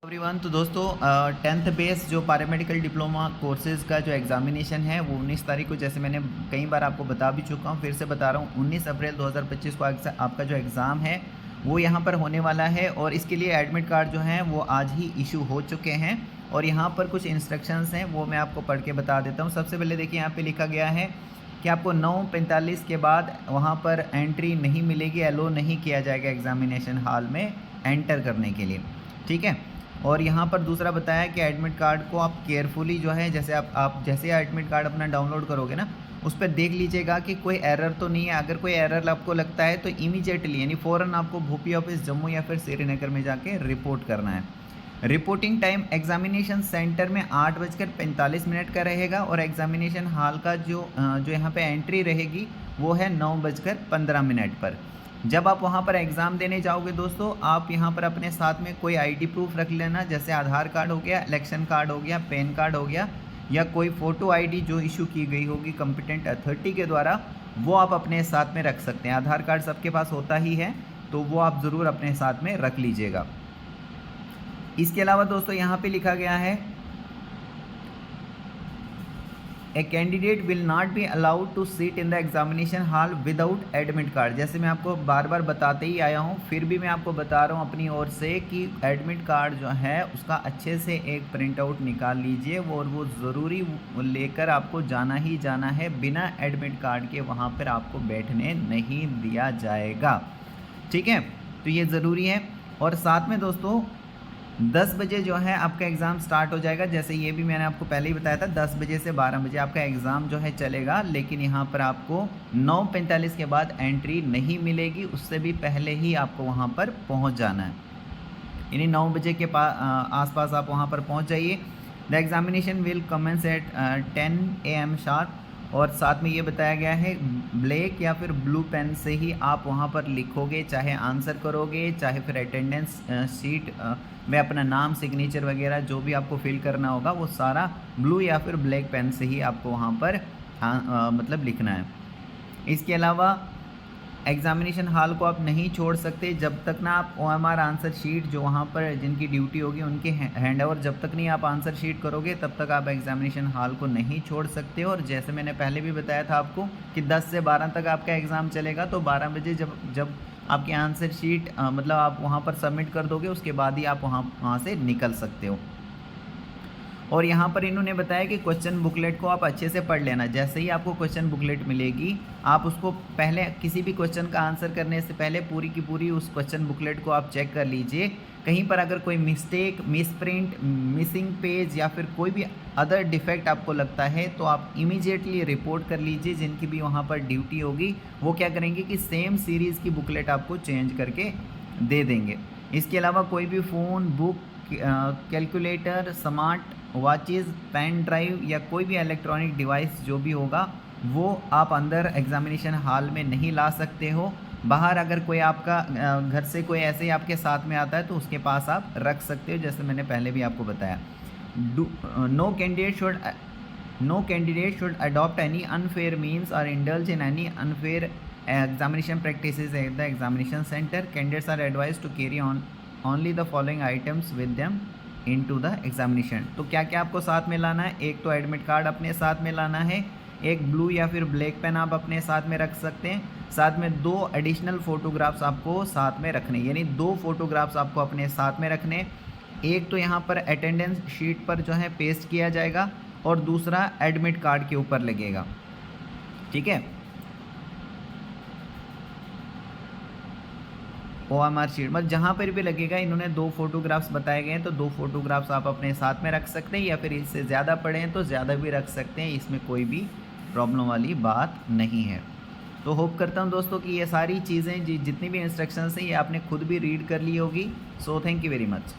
Everyone, तो दोस्तों 10th base जो पैरामेडिकल डिप्लोमा कोर्सेज़ का जो एग्ज़ामिनेशन है वो 19 तारीख को, जैसे मैंने कई बार आपको बता भी चुका हूँ, फिर से बता रहा हूँ, 19 अप्रैल 2025 को आपका जो एग्ज़ाम है वो यहाँ पर होने वाला है। और इसके लिए एडमिट कार्ड जो हैं वो आज ही इशू हो चुके हैं और यहाँ पर कुछ इंस्ट्रक्शंस हैं वो मैं आपको पढ़ के बता देता हूँ। सबसे पहले देखिए, यहाँ पर लिखा गया है कि आपको 9:45 के बाद वहाँ पर एंट्री नहीं मिलेगी, अलो नहीं किया जाएगा एग्ज़ामिनेशन हॉल में एंटर करने के लिए, ठीक है। और यहाँ पर दूसरा बताया कि एडमिट कार्ड को आप केयरफुली जो है, जैसे आप जैसे एडमिट कार्ड अपना डाउनलोड करोगे ना, उस पर देख लीजिएगा कि कोई एरर तो नहीं है। अगर कोई एरर आपको लगता है तो इमीडिएटली यानी फ़ौरन आपको भूपी ऑफिस जम्मू या फिर श्रीनगर में जाके रिपोर्ट करना है। रिपोर्टिंग टाइम एग्जामिनेशन सेंटर में 8:45 का रहेगा और एग्जामिनेशन हॉल का जो यहाँ पे एंट्री रहेगी वो है 9:15 पर। जब आप वहाँ पर एग्ज़ाम देने जाओगे दोस्तों, आप यहाँ पर अपने साथ में कोई आईडी प्रूफ रख लेना, जैसे आधार कार्ड हो गया, इलेक्शन कार्ड हो गया, पैन कार्ड हो गया, या कोई फ़ोटो आईडी जो इशू की गई होगी कॉम्पिटेंट अथॉरिटी के द्वारा, वो आप अपने साथ में रख सकते हैं। आधार कार्ड सबके पास होता ही है, तो वो आप ज़रूर अपने साथ में रख लीजिएगा। इसके अलावा दोस्तों यहाँ पे लिखा गया है, a candidate will not be allowed to seat in the examination hall without admit card. जैसे मैं आपको बार बार बताते ही आया हूँ, फिर भी मैं आपको बता रहा हूँ अपनी ओर से कि एडमिट कार्ड जो है उसका अच्छे से एक प्रिंट आउट निकाल लीजिए और वो ज़रूरी लेकर आपको जाना ही जाना है। बिना एडमिट कार्ड के वहाँ पर आपको बैठने नहीं दिया जाएगा, ठीक है। तो ये ज़रूरी है। और साथ में दोस्तों 10 बजे जो है आपका एग्ज़ाम स्टार्ट हो जाएगा। जैसे ये भी मैंने आपको पहले ही बताया था, 10 बजे से 12 बजे आपका एग्ज़ाम जो है चलेगा, लेकिन यहाँ पर आपको 9:45 के बाद एंट्री नहीं मिलेगी, उससे भी पहले ही आपको वहाँ पर पहुँच जाना है। यानी 9 बजे के आसपास आप वहाँ पर पहुँच जाइए। The examination will commence at 10 AM sharp. और साथ में ये बताया गया है, ब्लैक या फिर ब्लू पेन से ही आप वहाँ पर लिखोगे, चाहे आंसर करोगे, चाहे फिर अटेंडेंस शीट में अपना नाम, सिग्नेचर वगैरह जो भी आपको फिल करना होगा वो सारा ब्लू या फिर ब्लैक पेन से ही आपको वहाँ पर मतलब लिखना है। इसके अलावा एग्जामिनेशन हॉल को आप नहीं छोड़ सकते जब तक ना आप OMR आंसर शीट जो वहाँ पर जिनकी ड्यूटी होगी उनके हैंड ओवर जब तक नहीं आप आंसर शीट करोगे, तब तक आप एग्जामिनेशन हॉल को नहीं छोड़ सकते। और जैसे मैंने पहले भी बताया था आपको कि 10 से 12 तक आपका एग्ज़ाम चलेगा, तो 12 बजे जब आपकी आंसर शीट मतलब आप वहाँ पर सबमिट कर दोगे, उसके बाद ही आप वहाँ से निकल सकते हो। और यहाँ पर इन्होंने बताया कि क्वेश्चन बुकलेट को आप अच्छे से पढ़ लेना। जैसे ही आपको क्वेश्चन बुकलेट मिलेगी, आप उसको पहले किसी भी क्वेश्चन का आंसर करने से पहले पूरी की पूरी उस क्वेश्चन बुकलेट को आप चेक कर लीजिए। कहीं पर अगर कोई मिस्टेक, मिसप्रिंट, मिसिंग पेज या फिर कोई भी अदर डिफेक्ट आपको लगता है तो आप इमीडिएटली रिपोर्ट कर लीजिए। जिनकी भी वहाँ पर ड्यूटी होगी वो क्या करेंगे कि सेम सीरीज़ की बुकलेट आपको चेंज करके दे देंगे। इसके अलावा कोई भी phone, book, calculator, smart watches, pen drive या कोई भी इलेक्ट्रॉनिक डिवाइस जो भी होगा वो आप अंदर एग्जामिनेशन हॉल में नहीं ला सकते हो। बाहर अगर कोई आपका घर से कोई ऐसे ही आपके साथ में आता है तो उसके पास आप रख सकते हो, जैसे मैंने पहले भी आपको बताया। No candidate should adopt any unfair means और indulge in any unfair examination practices at the examination centre. Candidates are advise to carry on only the following items with them into the examination. तो क्या क्या आपको साथ में लाना है? एक तो एडमिट कार्ड अपने साथ में लाना है, एक ब्लू या फिर ब्लैक पेन आप अपने साथ में रख सकते हैं, साथ में 2 एडिशनल फ़ोटोग्राफ्स आपको साथ में रखने, यानी 2 फोटोग्राफ्स आपको अपने साथ में रखने। एक तो यहाँ पर अटेंडेंस शीट पर जो है पेस्ट किया जाएगा और दूसरा एडमिट कार्ड के ऊपर लगेगा, ठीक है। OMR शीट मतलब जहाँ पर भी लगेगा, इन्होंने 2 फोटोग्राफ्स बताए गए हैं, तो 2 फोटोग्राफ्स आप अपने साथ में रख सकते हैं, या फिर इससे ज़्यादा पढ़ें तो ज़्यादा भी रख सकते हैं, इसमें कोई भी प्रॉब्लम वाली बात नहीं है। तो होप करता हूँ दोस्तों कि ये सारी चीज़ें जितनी भी इंस्ट्रक्शंस हैं ये आपने खुद भी रीड कर ली होगी। So thank you very much.